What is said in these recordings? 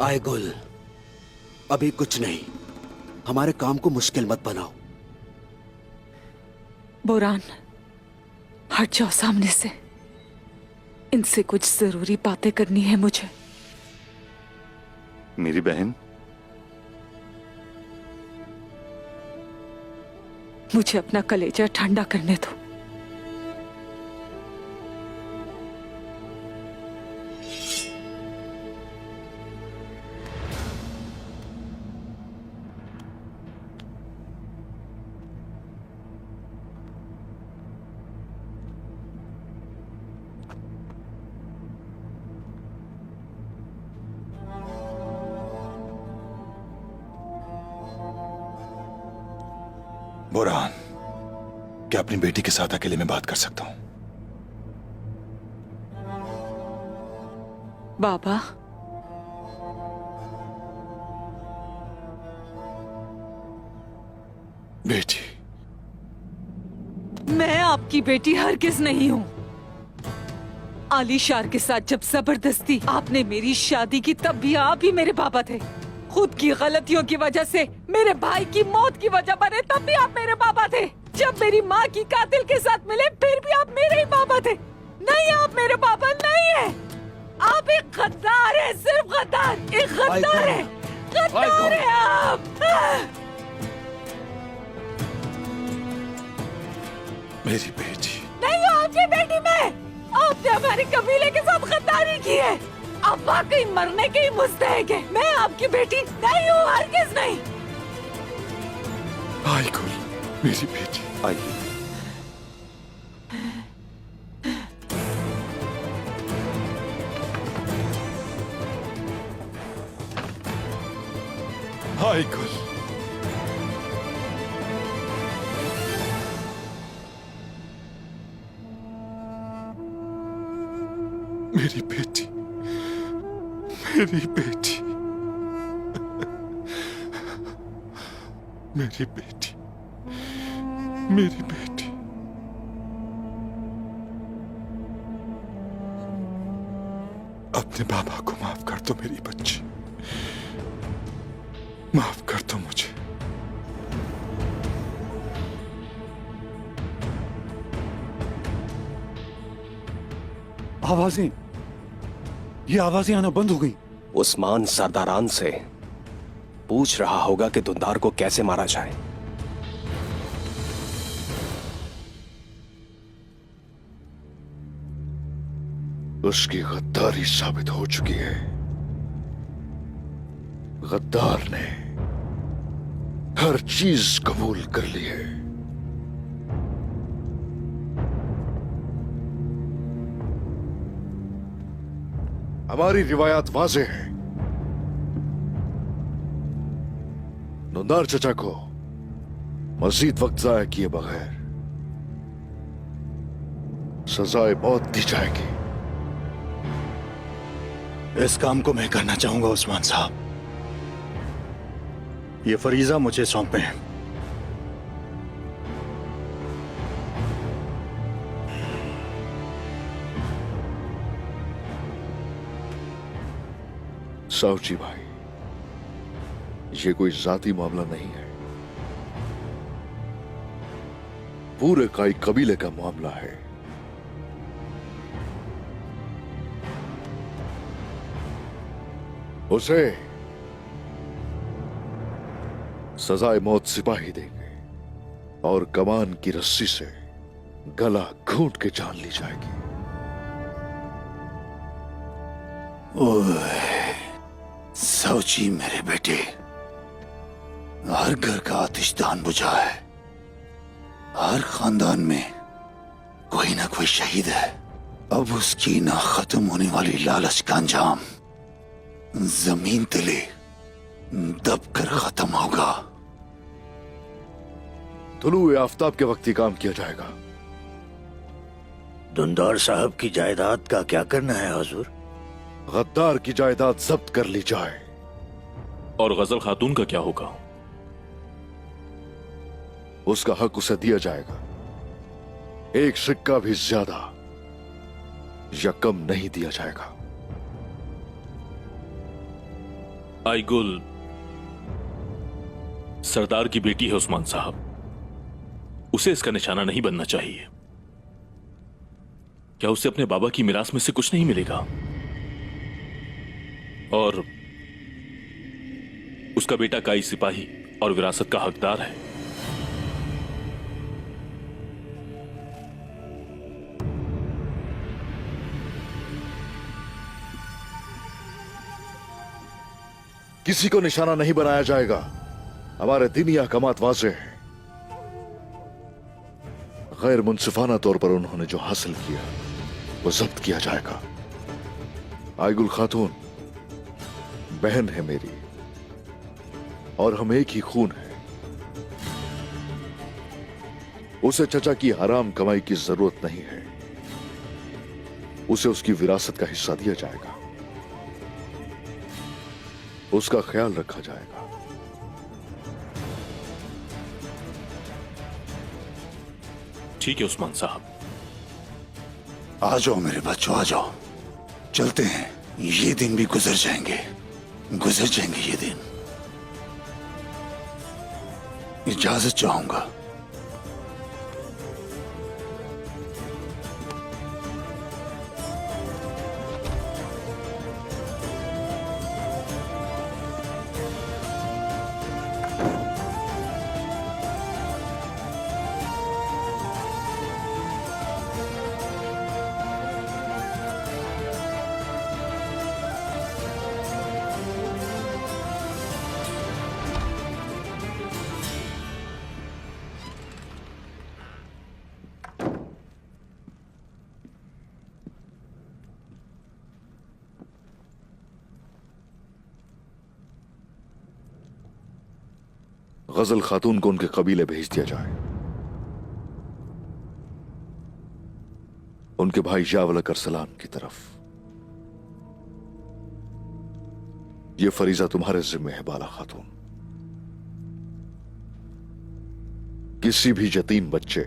आए गुल, अभी कुछ नहीं। हमारे काम को मुश्किल मत बनाओ। बोरान, हट जाओ सामने से। इनसे कुछ जरूरी बातें करनी है मुझे। मेरी बहन, मुझे अपना कलेजा ठंडा करने दो। बोरान, क्या अपनी बेटी के साथ अकेले में बात कर सकता हूं? बाबा, बेटी, मैं आपकी बेटी हरगिज नहीं हूँ। आलीशार के साथ जब जबरदस्ती आपने मेरी शादी की, तब भी आप ही मेरे पापा थे। खुद की गलतियों की वजह से मेरे भाई की मौत की वजह बने, तब भी आप मेरे पापा थे। जब मेरी माँ की कातिल के साथ मिले, फिर भी आप मेरे ही पापा थे। नहीं, आप मेरे पापा नहीं है। आप एक गद्दार है, सिर्फ गद्दार, एक गद्दार है, गद्दार है आप। मेरी बेटी। नहीं हो आपकी बेटी में। आपने हमारे कबीले के साथ गद्दारी की है। आप वाकई मरने के ही मुस्तहक है। मैं आपकी बेटी नहीं हूँ, हरगिज नहीं। आई गुल, मेरी बेटी, आई। आई गुल, मेरी बेटी, मेरी बेटी, मेरी बेटी, मेरी बेटी। अपने बाबा को माफ कर दो मेरी बच्ची, माफ कर दो मुझे। आवाजें, ये आवाजें आना बंद हो गई। उस्मान सरदारान से पूछ रहा होगा कि दुंदार को कैसे मारा जाए। उसकी गद्दारी साबित हो चुकी है। गद्दार ने हर चीज कबूल कर ली है। हमारी रिवायात वाज़ेह है। दुंदार चचा को मजीद वक्त जाया किए बगैर सजाए मौत दी जाएगी। इस काम को मैं करना चाहूंगा उस्मान साहब। ये फरीजा मुझे सौंपे। साउची भाई, ये कोई जाती मामला नहीं है, पूरे काई कबीले का मामला है। उसे सजाए मौत सिपाही देंगे और कमान की रस्सी से गला घूंट के जान ली जाएगी। ओए साउची मेरे बेटे, हर घर का आतिशदान बुझा है। हर खानदान में कोई ना कोई शहीद है। अब उसकी ना खत्म होने वाली लालच का अंजाम जमीन तले दबकर खत्म होगा। तुलुए आफ्ताब के वक्त ही काम किया जाएगा। दुंदार साहब की जायदाद का क्या करना है हुजूर? गद्दार की जायदाद जब्त कर ली जाए। और गजल खातून का क्या होगा? उसका हक उसे दिया जाएगा। एक सिक्का भी ज्यादा या कम नहीं दिया जाएगा। आईगुल सरदार की बेटी है उस्मान साहब, उसे इसका निशाना नहीं बनना चाहिए। क्या उसे अपने बाबा की मिरास में से कुछ नहीं मिलेगा? और उसका बेटा काई सिपाही और विरासत का हकदार है। किसी को निशाना नहीं बनाया जाएगा। हमारे दीनी अहकामात वाज़ेह हैं। गैर मुंसिफाना तौर पर उन्होंने जो हासिल किया वो जब्त किया जाएगा। आईगुल खातून बहन है मेरी और हम एक ही खून है। उसे चचा की हराम कमाई की जरूरत नहीं है। उसे उसकी विरासत का हिस्सा दिया जाएगा, उसका ख्याल रखा जाएगा। ठीक है उस्मान साहब। आ जाओ मेरे बच्चों, आ जाओ, चलते हैं। ये दिन भी गुजर जाएंगे, गुजर जाएंगे ये दिन। इजाजत चाहूंगा। गजल खातून को उनके कबीले भेज दिया जाए। उनके भाई यावल करसलान की तरफ। यह फरीजा तुम्हारे जिम्मे है बाला खातून। किसी भी यतीम बच्चे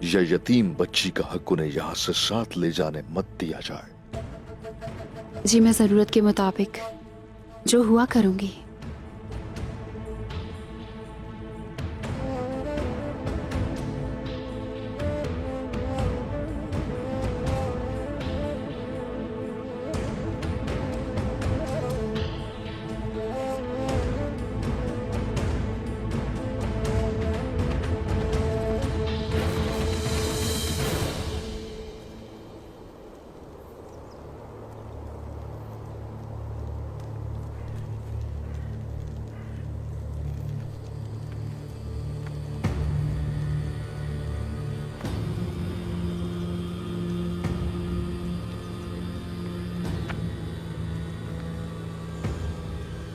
या यतीम बच्ची का हक उन्हें यहां से साथ ले जाने मत दिया जाए। जी मैं जरूरत के मुताबिक जो हुआ करूंगी।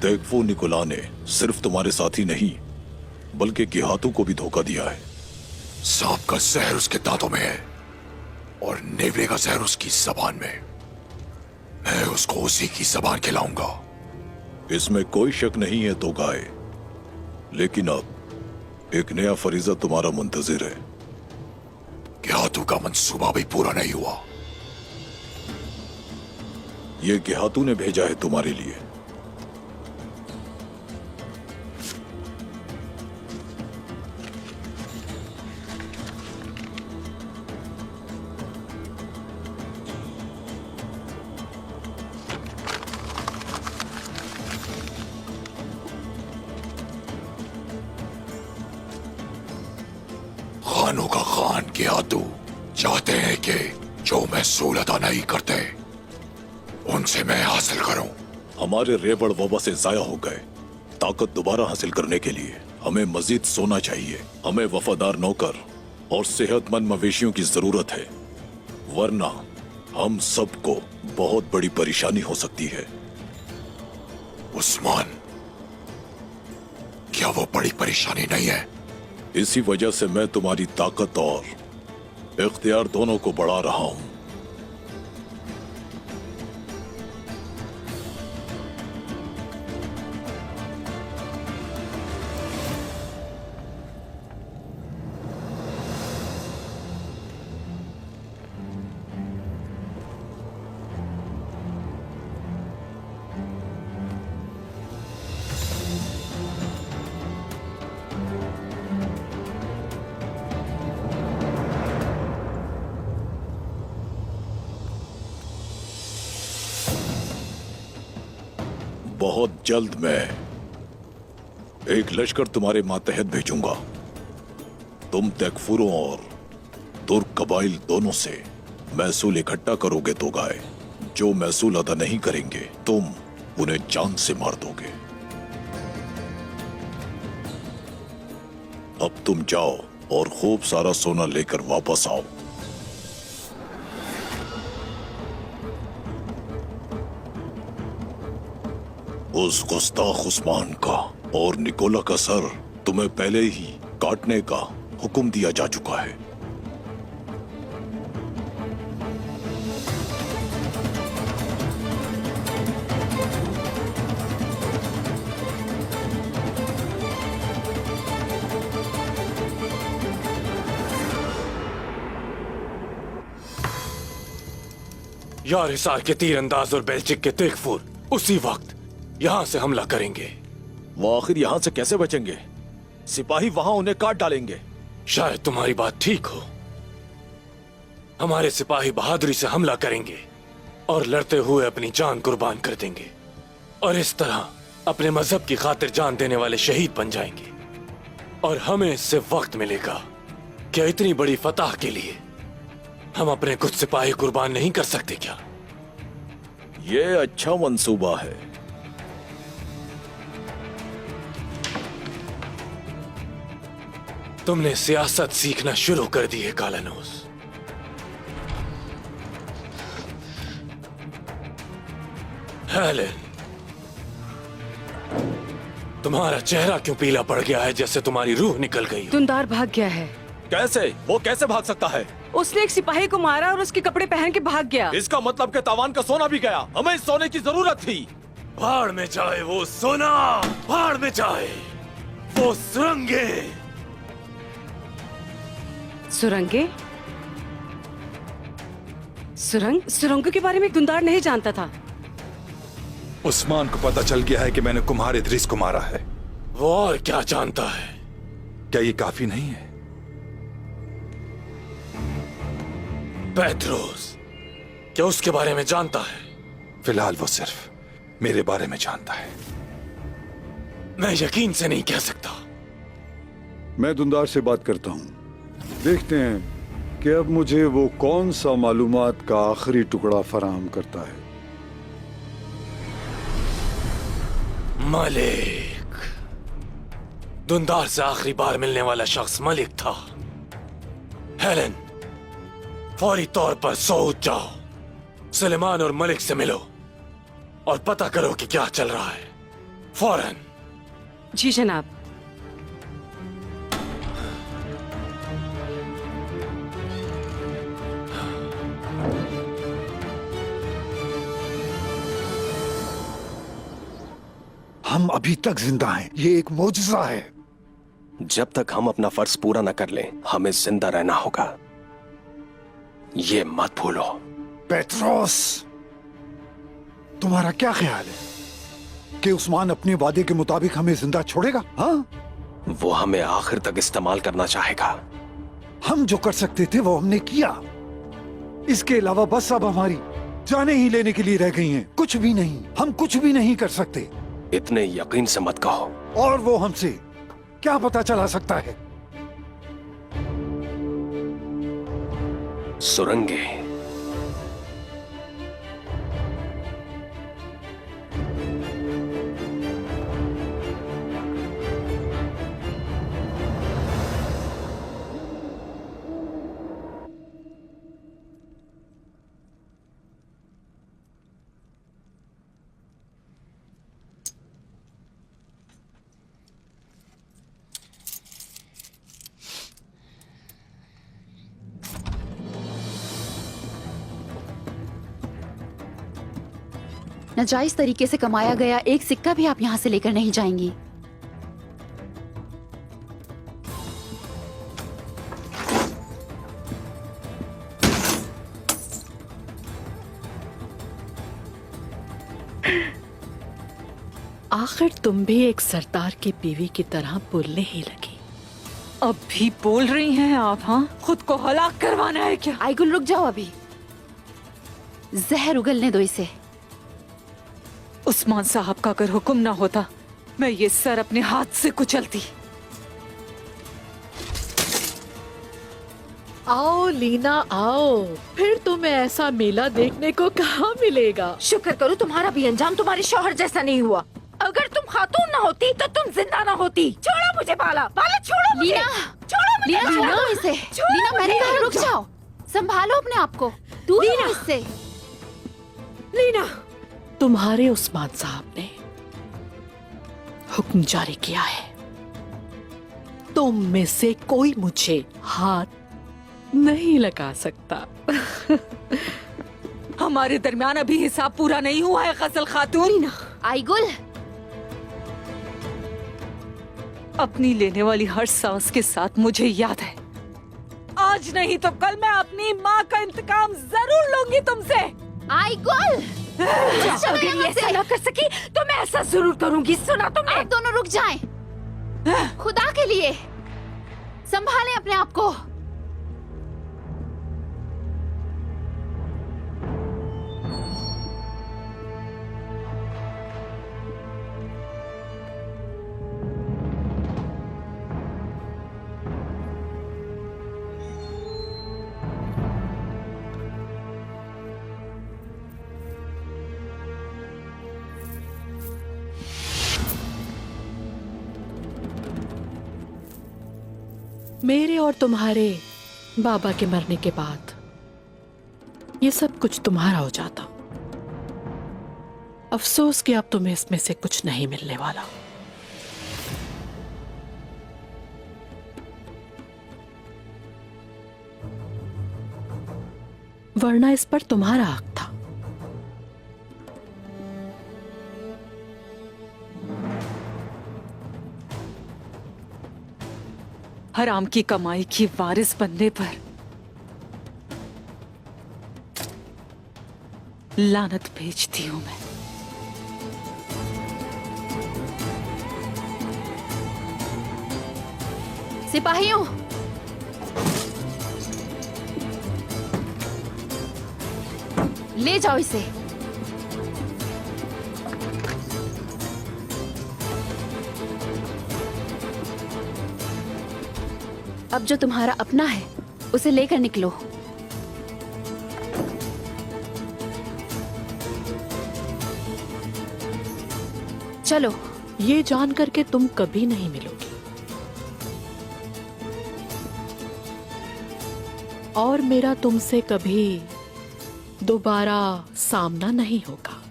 तेगफो निकोला ने सिर्फ तुम्हारे साथी नहीं बल्कि गिहातों को भी धोखा दिया है। सांप का जहर उसके दांतों में है और नेवले का जहर उसकी जबान में। मैं उसको उसी की जबान खिलाऊंगा। इसमें कोई शक नहीं है तोगाए, लेकिन अब एक नया फरीजा तुम्हारा मुंतजिर है। गिहातू का मंसूबा भी पूरा नहीं हुआ। ये गिहातू ने भेजा है तुम्हारे लिए। खानों का खान गिहातू चाहते हैं कि जो महसूल अदा नहीं करते उनसे मैं हासिल करूं। हमारे रेबड़ वबा से जाया हो गए। ताकत दोबारा हासिल करने के लिए हमें मजीद सोना चाहिए। हमें वफादार नौकर और सेहतमंद मवेशियों की जरूरत है, वरना हम सबको बहुत बड़ी परेशानी हो सकती है। उस्मान, क्या वो बड़ी परेशानी नहीं है? इसी वजह से मैं तुम्हारी ताकत और इख्तियार दोनों को बढ़ा रहा हूं। बहुत जल्द मैं एक लश्कर तुम्हारे मातहत भेजूंगा। तुम तकफुरों और तुर्क कबाइल दोनों से महसूल इकट्ठा करोगे तो गाय। जो महसूल अदा नहीं करेंगे तुम उन्हें जान से मार दोगे। अब तुम जाओ और खूब सारा सोना लेकर वापस आओ। उस गुस्ताख उस्मान का और निकोला का सर तुम्हें पहले ही काटने का हुक्म दिया जा चुका है। यार हिसार के तीरंदाज और बेल्चिक के तेगफुर उसी वक्त यहां से हमला करेंगे। वो आखिर यहां से कैसे बचेंगे? सिपाही वहां उन्हें काट डालेंगे। शायद तुम्हारी बात ठीक हो। हमारे सिपाही बहादुरी से हमला करेंगे और लड़ते हुए अपनी जान कुर्बान कर देंगे और इस तरह अपने मजहब की खातिर जान देने वाले शहीद बन जाएंगे। और हमें इससे वक्त मिलेगा कि इतनी बड़ी फतह के लिए हम अपने कुछ सिपाही कुर्बान नहीं कर सकते क्या? ये अच्छा मंसूबा है। तुमने सियासत सीखना शुरू कर दी है कालानूस। हेलेन, तुम्हारा चेहरा क्यों पीला पड़ गया है जैसे तुम्हारी रूह निकल गई हो? दुंदार भाग गया है। कैसे? वो कैसे भाग सकता है? उसने एक सिपाही को मारा और उसके कपड़े पहन के भाग गया। इसका मतलब कि तावान का सोना भी गया। हमें इस सोने की जरूरत थी। भाड़ में जाए वो सोना, भाड़ में जाए वो सुरंगे। सुरंगे? सुरंगों के बारे में दुंदार नहीं जानता था। उस्मान को पता चल गया है कि मैंने कुम्हार इदरीस को मारा है। वो और क्या जानता है? क्या ये काफी नहीं है? पेट्रोस क्या उसके बारे में जानता है? फिलहाल वो सिर्फ मेरे बारे में जानता है। मैं यकीन से नहीं कह सकता। मैं दुंदार से बात करता हूं। देखते हैं कि अब मुझे वो कौन सा मालूमात का आखिरी टुकड़ा फराहम करता है। मलिक। दुंदार से आखिरी बार मिलने वाला शख्स मलिक था। हेलेन, फौरी तौर पर सऊद जाओ, सुलेमान और मलिक से मिलो और पता करो कि क्या चल रहा है। फौरन। जी जनाब। हम अभी तक जिंदा हैं। ये एक मौजज़ा है। जब तक हम अपना फर्ज पूरा न कर लें, हमें जिंदा रहना होगा। ये मत भूलो। पेट्रोस, तुम्हारा क्या ख्याल है कि उस्मान अपने वादे के मुताबिक हमें जिंदा छोड़ेगा? हाँ? वो हमें आखिर तक इस्तेमाल करना चाहेगा। हम जो कर सकते थे वो हमने किया। इसके अलावा बस अब हमारी जाने ही लेने के लिए रह गई हैं। कुछ भी नहीं। हम कुछ भी नहीं कर सकते। इतने यकीन से मत कहो। और वो हमसे क्या पता चला सकता है? सुरंगे। नाजायज तरीके से कमाया गया एक सिक्का भी आप यहाँ से लेकर नहीं जाएंगी। आखिर तुम भी एक सरदार की बीवी की तरह बोलने ही लगी। अब भी बोल रही हैं आप? हाँ, खुद को हलाक करवाना है क्या? आइगुल रुक जाओ, अभी जहर उगलने दो इसे। उस्मान साहब का अगर हुक्म ना होता, मैं ये सर अपने हाथ से कुचलती। आओ लीना आओ, फिर तुम्हें ऐसा मेला देखने को कहाँ मिलेगा। शुक्र करो तुम्हारा भी अंजाम तुम्हारे शौहर जैसा नहीं हुआ। अगर तुम खातून ना होती तो तुम जिंदा ना होती। छोड़ो मुझे बाला, बाला छोड़ो मुझे। लीना, छोड़ो मुझे, लीना छोड़ो छोड़ो इसे। छोड़ो लीना मैंने मुझे। कहा रुक जाओ, संभालो अपने आप को, दूर रहो इससे। लीना, तुम्हारे उस्मान साहब ने हुक्म जारी किया है, तुम में से कोई मुझे हाथ नहीं लगा सकता। हमारे दरमियान अभी हिसाब पूरा नहीं हुआ है गजल खातून। आईगुल, अपनी लेने वाली हर सांस के साथ मुझे याद है, आज नहीं तो कल मैं अपनी माँ का इंतकाम जरूर लूंगी तुमसे। आईगुल, अगर ये ऐसा ना कर सकी तो मैं ऐसा जरूर करूंगी। सुना तुमने? आप दोनों रुक जाएं। खुदा के लिए संभालें अपने आप को। मेरे और तुम्हारे बाबा के मरने के बाद ये सब कुछ तुम्हारा हो जाता। अफसोस कि अब तुम्हें इसमें से कुछ नहीं मिलने वाला। वरना इस पर तुम्हारा हक था। हराम की कमाई की वारिस बनने पर लानत भेजती हूं मैं। सिपाहियों, ले जाओ इसे। अब जो तुम्हारा अपना है उसे लेकर निकलो। चलो। ये जानकर के तुम कभी नहीं मिलोगी और मेरा तुमसे कभी दोबारा सामना नहीं होगा।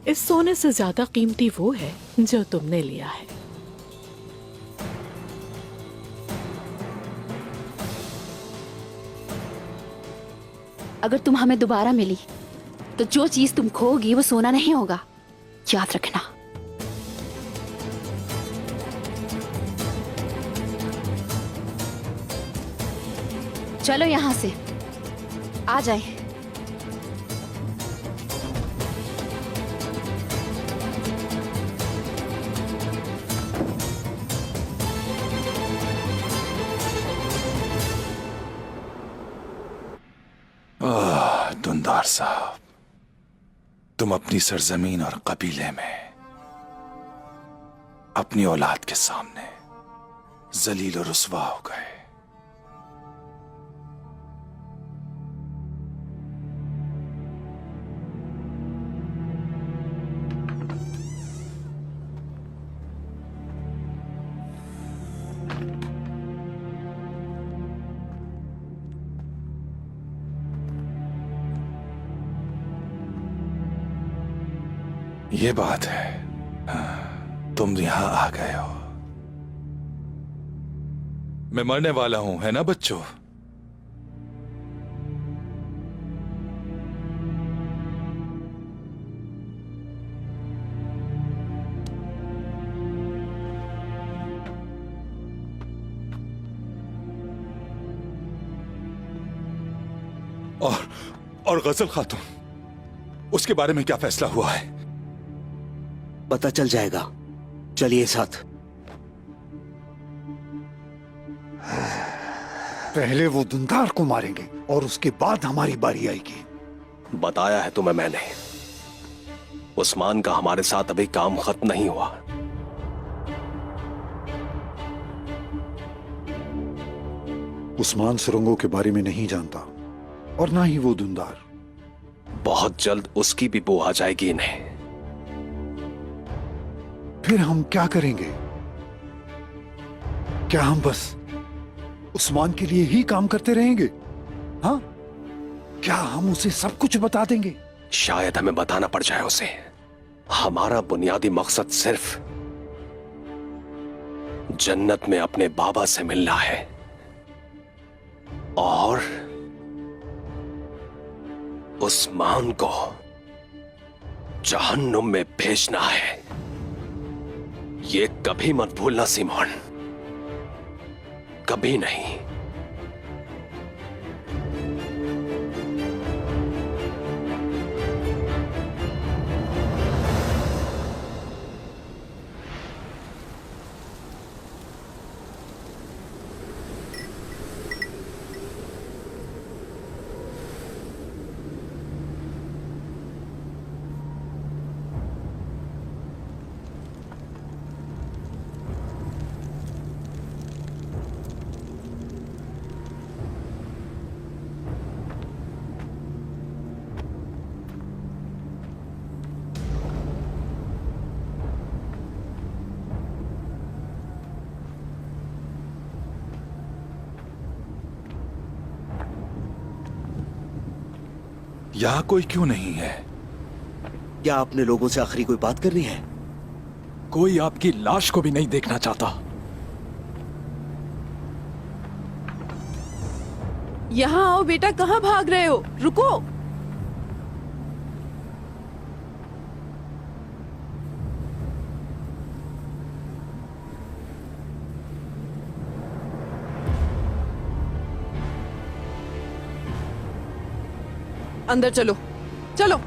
इस सोने से ज्यादा कीमती वो है जो तुमने लिया है। अगर तुम हमें दोबारा मिली तो जो चीज तुम खोगी वो सोना नहीं होगा, याद रखना। चलो यहां से आ जाए। दुंदार साहब, तुम अपनी सरजमीन और कबीले में अपनी औलाद के सामने जलील और रुस्वा हो गए। ये बात है, तुम यहां आ गए हो। मैं मरने वाला हूं, है ना बच्चों? और गजल खातून, उसके बारे में क्या फैसला हुआ है? पता चल जाएगा, चलिए साथ। पहले वो दुंदार को मारेंगे और उसके बाद हमारी बारी आएगी। बताया है तुम्हें मैंने, उस्मान का हमारे साथ अभी काम खत्म नहीं हुआ। उस्मान सुरंगों के बारे में नहीं जानता और ना ही वो धुंधार। बहुत जल्द उसकी भी बू आ जाएगी इन्हें। फिर हम क्या करेंगे? क्या हम बस उस्मान के लिए ही काम करते रहेंगे? हाँ, क्या हम उसे सब कुछ बता देंगे? शायद हमें बताना पड़ जाए उसे। हमारा बुनियादी मकसद सिर्फ जन्नत में अपने बाबा से मिलना है और उस्मान को जहन्नुम में भेजना है। ये कभी मत भूलना सिमोन, कभी नहीं। यहां कोई क्यों नहीं है? क्या आपने लोगों से आखिरी कोई बात करनी है? कोई आपकी लाश को भी नहीं देखना चाहता। यहाँ आओ बेटा, कहाँ भाग रहे हो? रुको। अंदर चलो, चलो।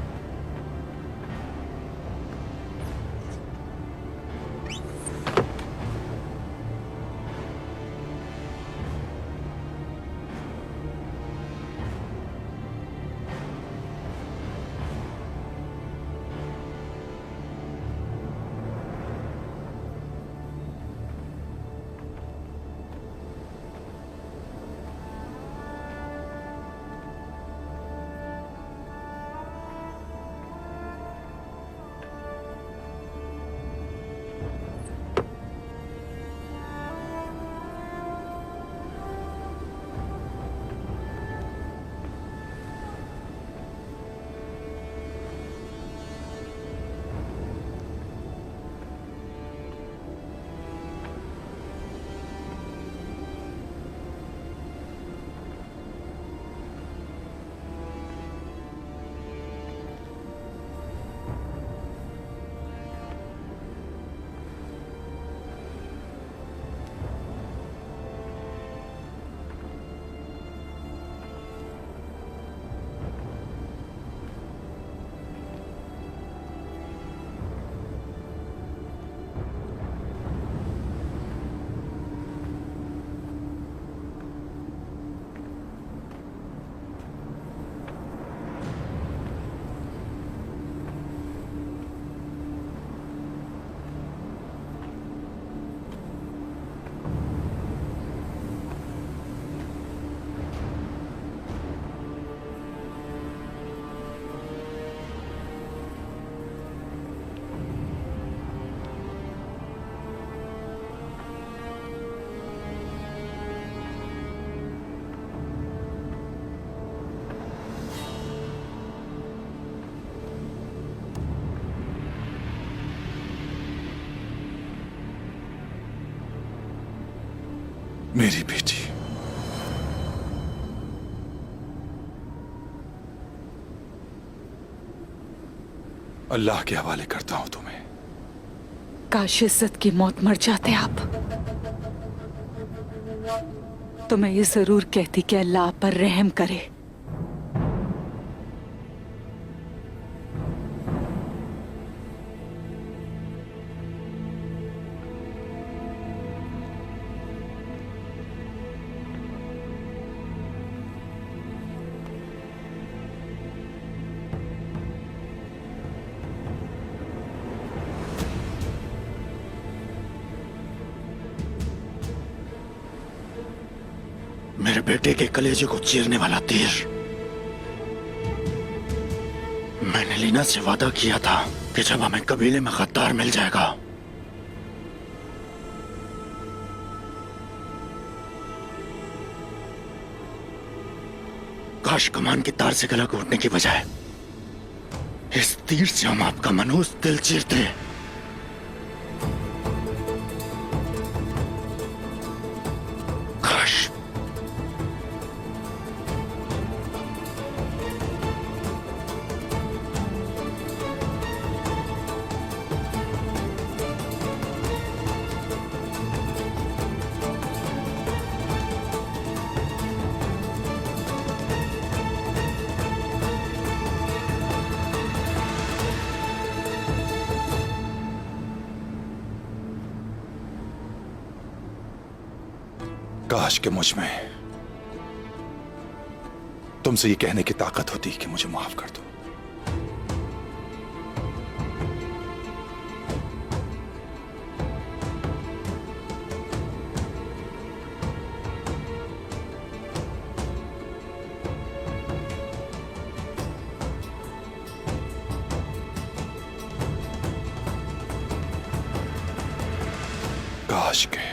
मेरी बेटी, अल्लाह के हवाले करता हूं तुम्हें। काश इज्जत की मौत मर जाते आप, तो मैं ये जरूर कहती कि अल्लाह आप पर रहम करे। मेरे बेटे के कलेजे को चीरने वाला तीर। मैंने लीना से वादा किया था कि जब हमें कबीले में गद्दार मिल जाएगा काश कमान की तार से गला घोटने की बजाय इस तीर से हम आपका मनहूस दिल चीरते। काश। काश के मुझ में तुमसे ये कहने की ताकत होती कि मुझे माफ कर दो। काश के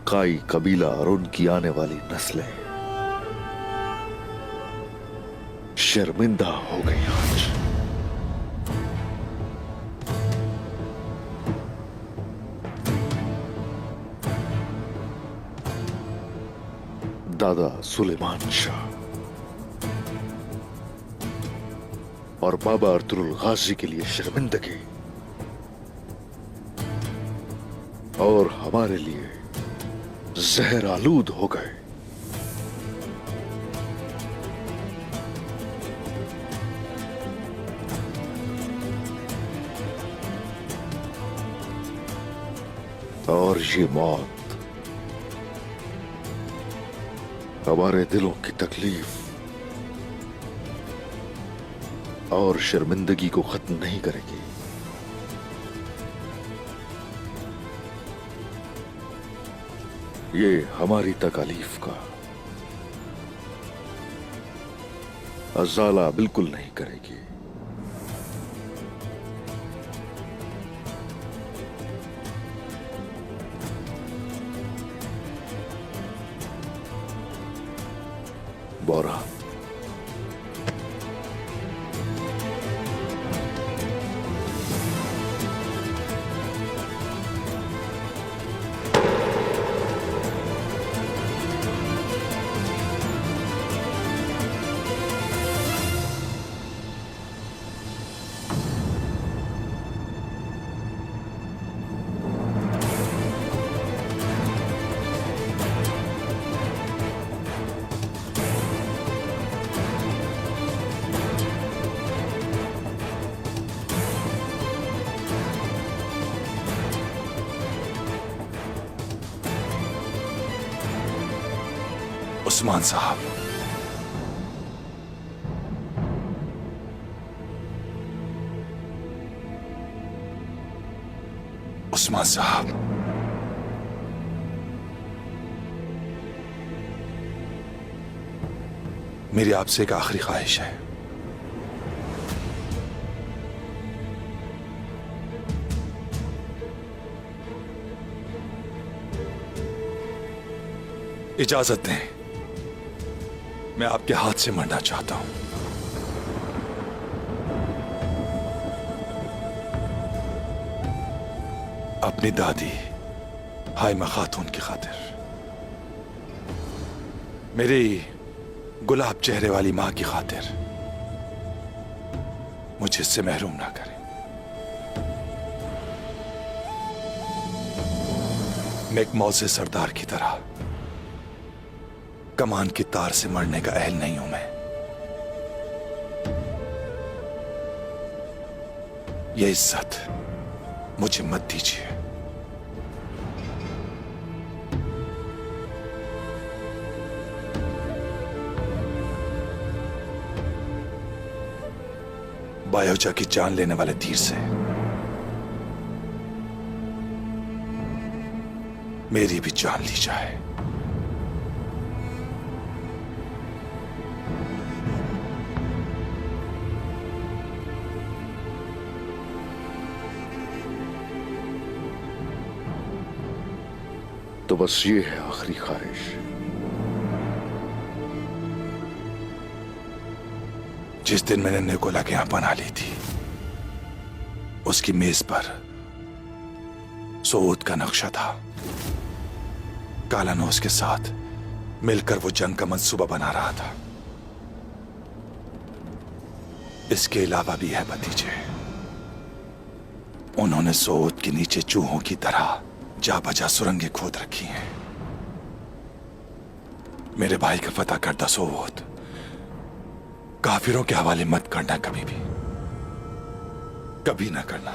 काई कबीला और उनकी आने वाली नस्लें शर्मिंदा हो गई आज। दादा सुलेमान शाह और बाबा अर्तुरुल गाजी के लिए शर्मिंदगी और हमारे लिए जहर आलूद हो गए। और ये मौत हमारे दिलों की तकलीफ और शर्मिंदगी को खत्म नहीं करेगी। ये हमारी तकालीफ का अजाला बिल्कुल नहीं करेगी। बोरा उस्मान साहब, उस्मान साहब, मेरी आपसे एक आखिरी ख्वाहिश है। इजाजत दें, मैं आपके हाथ से मरना चाहता हूं। अपनी दादी हाइमा खातून की खातिर, मेरी गुलाब चेहरे वाली मां की खातिर मुझे इससे महरूम ना करें। मैं एक मौजे सरदार की तरह कमान की तार से मरने का अहल नहीं हूं मैं। ये इज्जत मुझे मत दीजिए। बायोजा की जान लेने वाले तीर से मेरी भी जान ली जाए। तो बस ये है आखिरी ख्वाहिश। जिस दिन मैंने निकोला के यहां पनाह ली थी, उसकी मेज पर सऊद का नक्शा था। कालानोस के साथ मिलकर वो जंग का मंसूबा बना रहा था। इसके अलावा भी है भतीजे, उन्होंने सऊद के नीचे चूहों की तरह जा बजा सुरंगें खोद रखी हैं। मेरे भाई का फतह करता सऊद काफिरों के हवाले मत करना, कभी भी, कभी ना करना।